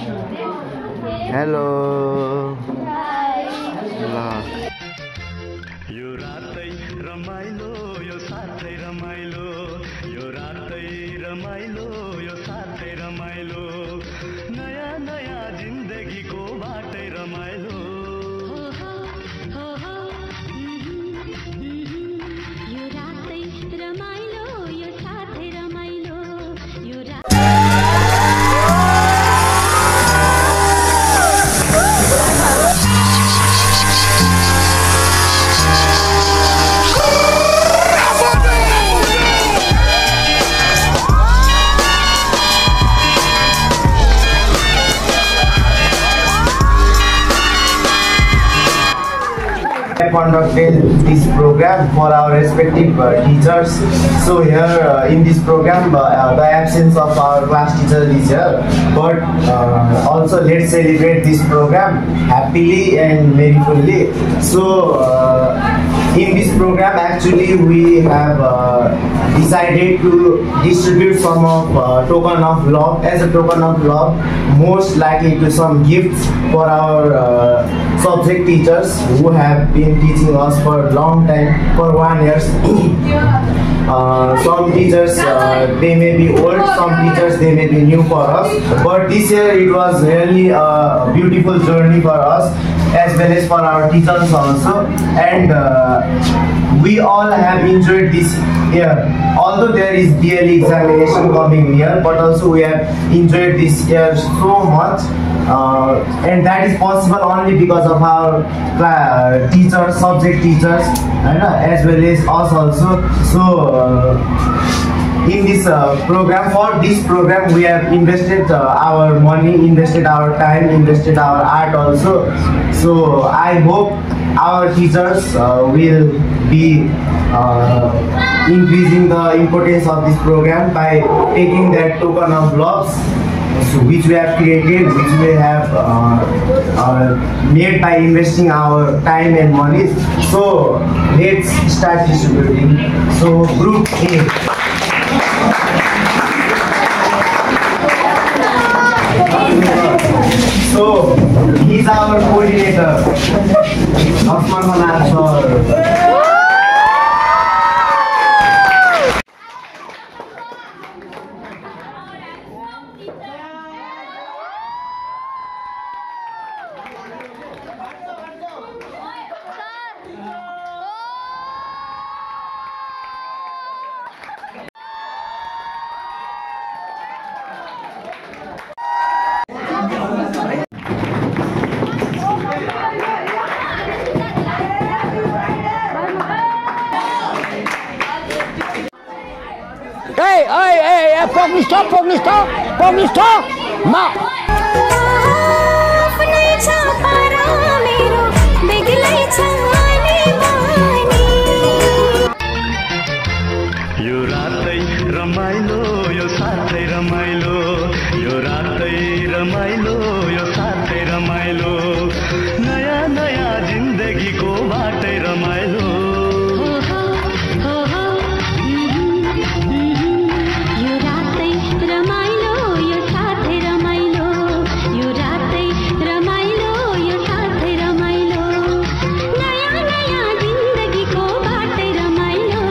Hello यो रातै रमाइलो यो साथै रमाइलो यो रातै रमाइलो यो साथै रमाइलो नयाँ नयाँ जिन्दगीको बाटै रमाइलो यो रातै रमाइलो यो साथै रमाइलो यो conducted this program for our respective teachers. So here in this program the absence of our class teacher is here, but also let's celebrate this program happily and merrifully. So in this program actually we have decided to distribute some of token of love, as a token of love, most likely to some gifts for our subject teachers who have been teaching us for a long time, for 1 year. Some teachers they may be old, some teachers they may be new for us, but this year it was really a beautiful journey for us as well as for our teachers also, and we all have enjoyed this year. Although there is DLE examination coming near, but also we have enjoyed this year so much, and that is possible only because of our teachers, subject teachers, as well as us also. So in this program, for this program we have invested our money, invested our time, invested our art also. So I hope our teachers will be increasing the importance of this program by taking that token of love, so which we have created, which we have made by investing our time and money. So let's start distributing. So group A. So he's our coordinator, Osman Manar sir. Hey, Pognisto, ma. यो रातै रमाइलो यो साथै रमाइलो यो रातै रमाइलो यो साथै रमाइलो नयाँ नयाँ जिन्दगीको बाटै रमाइलो यो रातै रमाइलो यो साथै रमाइलो यो रातै रमाइलो यो साथै रमाइलो नयाँ नयाँ जिन्दगीको बाटै रमाइलो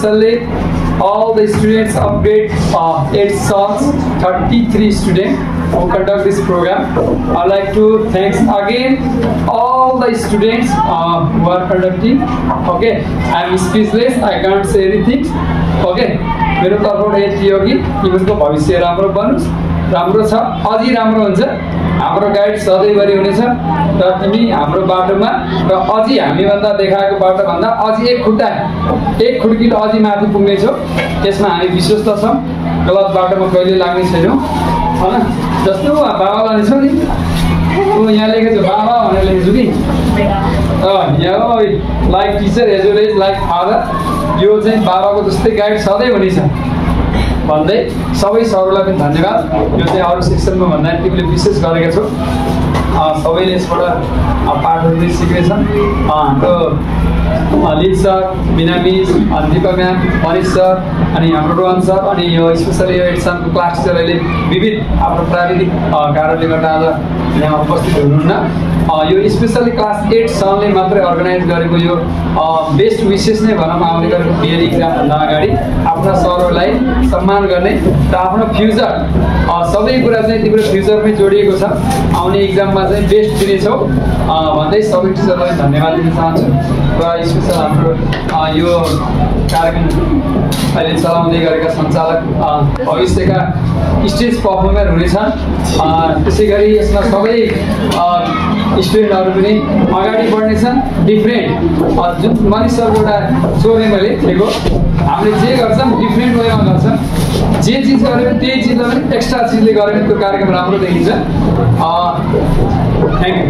especially all the students of grade 8 songs, 33 students who conduct this program. I'd like to thank again all the students who are conducting. Okay, I'm speechless, I can't say anything. Okay, मेरो तर्फबाट यति हो कि तिमीहरूको भविष्य राम्रो बनोस्, राम्रो छ, अझै राम्रो हुन्छ। हाम्रो गाइड सधैँभरि हुनेछ र तिमी हाम्रो बाटोमा र अझै हामीभन्दा देखाएको बाटोभन्दा अझै एक खुड्किलो अझै माथि पुग्नेछौ। त्यसमा हामी विश्वस्त छौँ। गलत बाटोमा कहिले लाग्ने छैनौँ हैन। जस्तो बाबा लानेछौ नि, यहाँ लेखेको छ बाबा भनेर लेखेछु कि यहाँ like teacher as well as like father, यो चाहिँ बाबाको जस्तै गाइड सधैँ हुनेछ भन्दै सबै सरहरूलाई पनि धन्यवाद। यो चाहिँ अरू सेक्सनमा भन्दा तिमीले विशेष गरेका छौ। सबैले यसबाट पाठहरू पनि सिक्नेछन्। हाम्रो lead sir, Bina miss, Dipa ma'am, Manish sir, अनि हाम्रो रोहन सर, अनि यो स्पेसली यो एडसनको क्लास टिचर अहिले विविध आफ्नो प्राविधिक कारणले गर्दा आज यहाँ उपस्थित हुनुहुन्न। यो स्पेसली क्लास 8 सनले मात्रै अर्गनाइज गरेको यो बेस्ट विशेष नै भनौँ आउने गरेको बिएड इक्जामभन्दा अगाडि आफ्ना सरहरूलाई सम्मान गर्ने र आफ्नो फ्युचर सबै कुरा चाहिँ तिम्रो फ्युचरमै जोडिएको छ। आउने इक्जाममा चाहिँ बेस्ट दिनेछौ भन्दै सबै टिचरलाई धन्यवाद दिन चाहन्छु। र स्पेसल हाम्रो यो कार्यक्रम अहिले चलाउँदै गरेका सञ्चालक भविष्यका स्टेज पर्फर्मर हुनेछन्। त्यसै गरी यसमा सबै स्टुडेन्टहरू पनि अगाडि बढ्नेछन्। डिफ्रेन्ट जुन मनिष सरको एउटा सोध्ने मैले थिएको, हामीले जे गर्छौँ डिफ्रेन्ट वेमा गर्छौँ। जे चिज गऱ्यो भने त्यही चिजलाई पनि एक्स्ट्रा चिजले गऱ्यो भने त्यो कार्यक्रम राम्रो देखिन्छ। Thank you.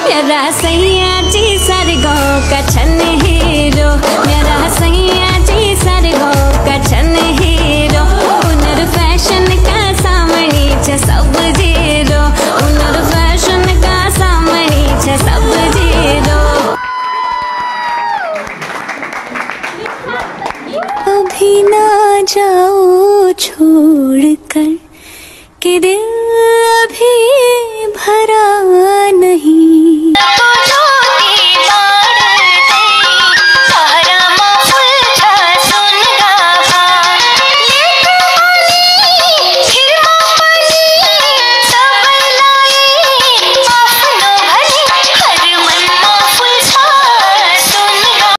मेरा सैया जी सरगों का छन हीरो, मेरा सैया जी सरगों का छन हीरो, हुनर फैशन का सामने छ सब जीरो, हुनर फैशन का सामने छ सब जीरो। अभी ना जाओ छोड़ कर के दिल